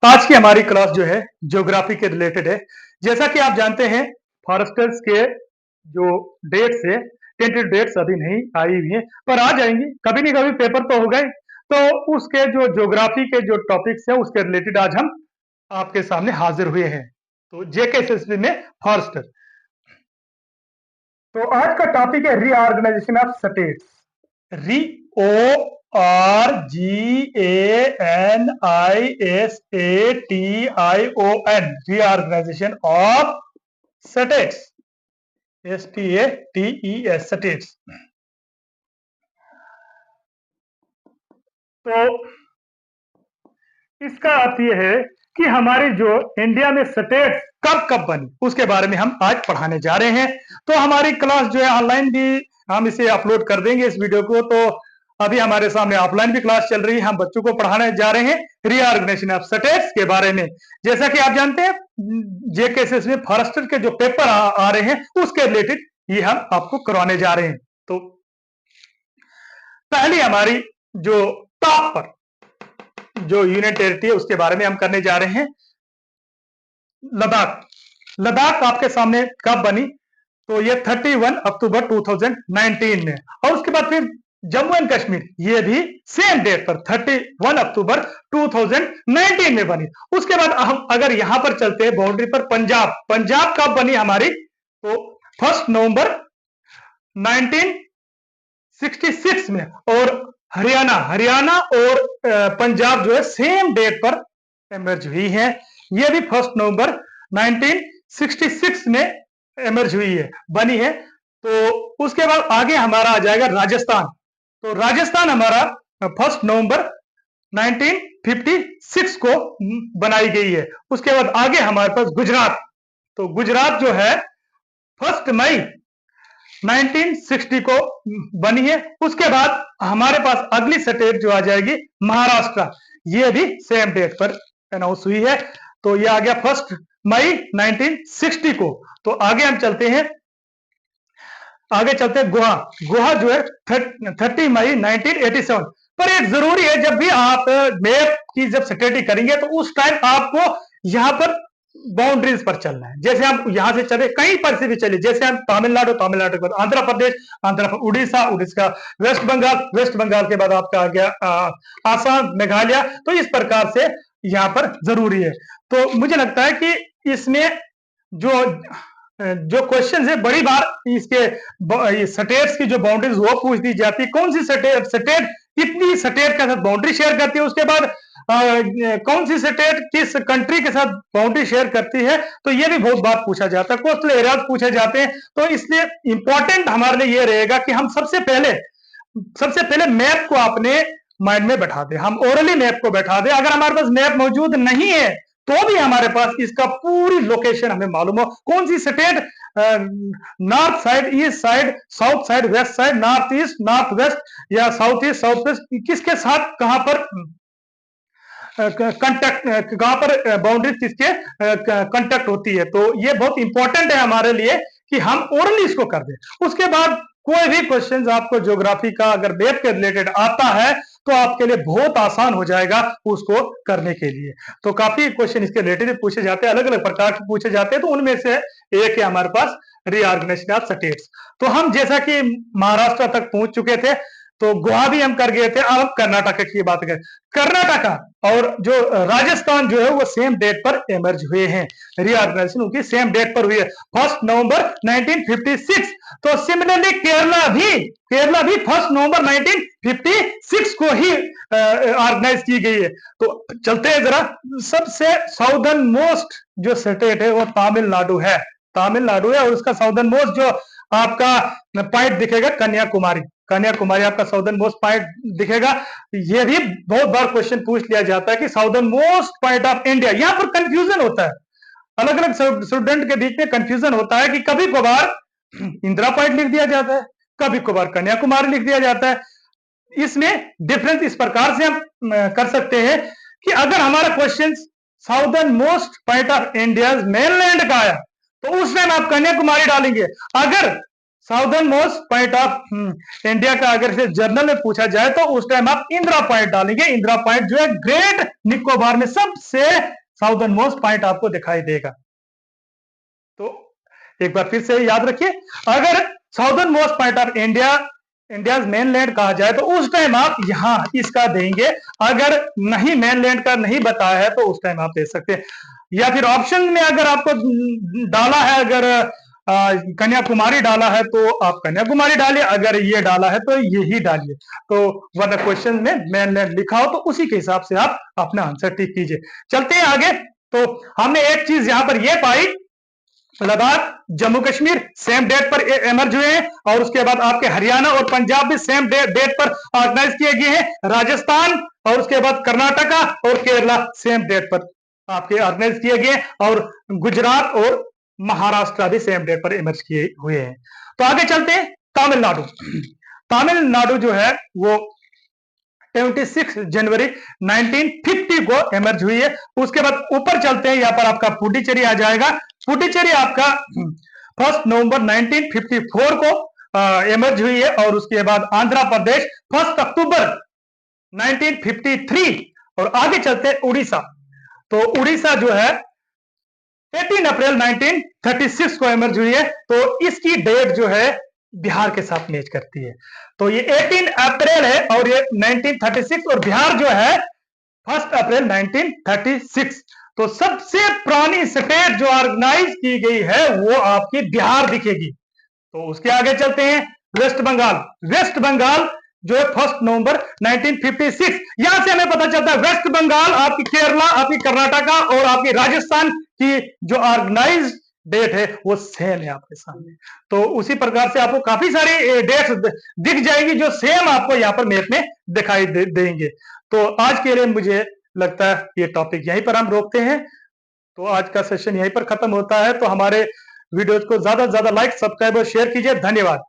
आज की हमारी क्लास जो है ज्योग्राफी के रिलेटेड है। जैसा कि आप जानते हैं फॉरेस्टर्स के जो डेट्स है टेंटेड डेट्स अभी नहीं आई हुई है पर आ जाएंगी कभी नहीं कभी पेपर तो हो गए। तो उसके जो ज्योग्राफी के जो टॉपिक्स है उसके रिलेटेड आज हम आपके सामने हाजिर हुए हैं। तो जेकेएसएसबी में फॉरेस्टर। तो आज का टॉपिक है reorganisation of states. Re O R G N I S A T I O N reorganisation of states. S T A T E S states. तो इसका अर्थ यह है कि हमारी जो इंडिया में स्टेट्स कब कब बनी उसके बारे में हम आज पढ़ाने जा रहे हैं। तो हमारी क्लास जो है ऑनलाइन भी हम इसे अपलोड कर देंगे इस वीडियो को। तो अभी हमारे सामने ऑफलाइन भी क्लास चल रही है, हम बच्चों को पढ़ाने जा रहे हैं रीऑर्गेनाइजेशन ऑफ स्टेट्स के बारे में। जैसा कि आप जानते हैं जेकेएसएस में फॉरेस्टर के जो पेपर आ रहे हैं उसके रिलेटेड ये हम आपको करवाने जा रहे हैं। तो पहली हमारी जो टॉप पर जो यूनियन टेरिटरी है उसके बारे में हम करने जा रहे हैं। लद्दाख। लद्दाख आपके सामने कब बनी? तो ये 31 अक्टूबर 2019 में। और उसके बाद फिर जम्मू एंड कश्मीर ये भी सेम डेट पर 31 अक्टूबर 2019 में बनी। उसके बाद हम अगर यहां पर चलते हैं बाउंड्री पर पंजाब। पंजाब कब बनी हमारी? तो 1 नवंबर 1966 में। और हरियाणा हरियाणा और पंजाब जो है सेम डेट पर एमर्ज हुई है। ये भी 1 नवंबर 1966 में एमर्ज हुई है, बनी है। तो उसके बाद आगे हमारा आ जाएगा राजस्थान। तो राजस्थान हमारा 1 नवंबर 1956 को बनाई गई है। उसके बाद आगे हमारे पास गुजरात। तो गुजरात जो है 1 मई 1960 को बनी है। उसके बाद हमारे पास अगली स्टेट जो आ जाएगी महाराष्ट्र। ये भी सेम डेट पर अनाउंस हुई है। तो ये आ गया 1 मई 1960 को। तो आगे हम चलते हैं, आगे चलते हैं गोवा। गोवा जो है 30 मई 1987। पर एक जरूरी है, जब भी आप मैप की जब स्टडी करेंगे तो उस टाइम आपको यहां पर बाउंड्रीज पर चलना है। जैसे हम यहां से चले कहीं पर से भी चले, जैसे हम तमिलनाडु, तमिलनाडु के बाद आंध्र प्रदेश, उड़ीसा, उड़ीसा वेस्ट बंगाल, वेस्ट बंगाल के बाद आपका आ गया आसाम, मेघालय। तो इस प्रकार से यहां पर जरूरी है। तो मुझे लगता है कि इसमें जो जो क्वेश्चन है बड़ी बार इसके स्टेट्स की जो बाउंड्रीज वो पूछ दी जाती है। कौन सी स्टेट कितनी स्टेट के साथ बाउंड्री शेयर करती है, उसके बाद कौन सी स्टेट किस कंट्री के साथ बाउंड्री शेयर करती है। तो ये भी बहुत बार पूछा जाता है, कोस्टल एरियाज पूछे जाते हैं। तो इसलिए इंपॉर्टेंट हमारे लिए ये रहेगा कि हम सबसे पहले मैप को अपने माइंड में बैठा दे, हम ओरली मैप को बैठा दे। अगर हमारे पास मैप मौजूद नहीं है तो भी हमारे पास इसका पूरी लोकेशन हमें मालूम हो, कौन सी state north side, east side, south side, west side, north east, north west या साउथ ईस्ट, साउथ वेस्ट, किसके साथ कहां पर कंटेक्ट, कहां पर बाउंड्री किसके कंटेक्ट होती है। तो ये बहुत इंपॉर्टेंट है हमारे लिए कि हम ओरली इसको कर दें। उसके बाद कोई भी क्वेश्चंस आपको ज्योग्राफी का अगर मैप के रिलेटेड आता है तो आपके लिए बहुत आसान हो जाएगा उसको करने के लिए। तो काफी क्वेश्चन इसके रिलेटेड पूछे जाते हैं, अलग अलग प्रकार के पूछे जाते हैं। तो उनमें से एक है हमारे पास रीऑर्गेनाइजेशन ऑफ स्टेट्स। तो हम जैसा कि महाराष्ट्र तक पहुंच चुके थे, तो गोवा भी हम कर गए थे। अब हम कर्नाटक की बात करें। कर्नाटक और जो राजस्थान जो है वो सेम डेट पर एमर्ज हुए हैं। रीऑर्गेनाइजेशन उनकी सेम डेट पर हुई है, 1 नवंबर 1956। तो सिमिलरली केरला भी 1 नवंबर 1956 को ही ऑर्गेनाइज की गई है। तो चलते हैं जरा, सबसे साउदर्न मोस्ट जो स्टेट है वो तमिलनाडु है। तमिलनाडु है और उसका साउदर्न मोस्ट जो आपका पॉइंट दिखेगा कन्याकुमारी। कन्याकुमारी आपका साउदर्न मोस्ट पॉइंट दिखेगा। ये भी बहुत बार क्वेश्चन पूछ लिया जाता है कि southern most point of India. यहां पर कंफ्यूजन होता है, अलग अलग स्टूडेंट के बीच में कंफ्यूजन होता है कि कभी कभार इंदिरा पॉइंट लिख दिया जाता है, कभी कभार कन्याकुमारी लिख दिया जाता है। इसमें डिफरेंस इस प्रकार से हम कर सकते हैं कि अगर हमारा question southern most point of India mainland का आया तो उस टाइम आप कन्याकुमारी डालेंगे। अगर southern most point of India का अगर से जर्नल में पूछा जाए तो उस टाइम आप इंदिरा पॉइंट डालेंगे। इंदिरा पॉइंट जो है ग्रेट निकोबार में सबसे साउदर्न मोस्ट पॉइंट आपको दिखाई देगा। तो एक बार फिर से याद रखिए, अगर southern most point of India India mainland कहा जाए तो उस टाइम आप यहां इसका देंगे। अगर नहीं मेनलैंड का नहीं बताया है तो उस टाइम आप दे सकते हैं, या फिर ऑप्शन में अगर आपको डाला है, अगर कन्याकुमारी डाला है तो आप कन्याकुमारी डालिए, अगर ये डाला है तो ये ही डालिए। तो वरना क्वेश्चन में मेनलैंड लिखा हो तो उसी के हिसाब से आप अपना आंसर टिक कीजिए। चलते हैं आगे। तो हमने एक चीज यहां पर यह पाई, लद्दाख जम्मू कश्मीर सेम डेट पर एमर्ज हुए हैं, और उसके बाद आपके हरियाणा और पंजाब भी सेम डेट पर ऑर्गेनाइज किए गए हैं। राजस्थान और उसके बाद कर्नाटका और केरला सेम डेट पर आपके ऑर्गेनाइज किए गए, और गुजरात और महाराष्ट्र भी सेम डेट पर इमर्ज किए हुए हैं। तो आगे चलते हैं। तमिलनाडु, तमिलनाडु जो है वो 26 जनवरी 1950 को इमर्ज हुई है। उसके बाद ऊपर चलते हैं, यहां पर आपका पुडुचेरी आ जाएगा। पुडुचेरी आपका 1 नवंबर 1954 को इमर्ज हुई है, और उसके बाद आंध्र प्रदेश 1 अक्टूबर 1953। और आगे चलते हैं उड़ीसा। तो उड़ीसा जो है 18 अप्रैल 1936 को इमर्ज हुई है। तो इसकी डेट जो है बिहार के साथ मैच करती है। तो ये 18 अप्रैल है और ये 1936, और बिहार जो है 1 अप्रैल 1936। तो सबसे पुरानी स्टेट जो ऑर्गेनाइज की गई है वो आपकी बिहार दिखेगी। तो उसके आगे चलते हैं। वेस्ट बंगाल, वेस्ट बंगाल जो है 1 नवंबर 1956। यहां से हमें पता चलता है वेस्ट बंगाल, आपकी केरला, आपकी कर्नाटका और आपकी राजस्थान की जो ऑर्गेनाइज डेट है वो सेम है आपके सामने। तो उसी प्रकार से आपको काफी सारी डेट्स दिख जाएगी जो सेम आपको यहाँ पर मैप में दिखाई देंगे। तो आज के लिए मुझे लगता है ये टॉपिक यहीं पर हम रोकते हैं। तो आज का सेशन यहीं पर खत्म होता है। तो हमारे वीडियोज को ज्यादा से ज्यादा लाइक, सब्सक्राइब और शेयर कीजिए। धन्यवाद।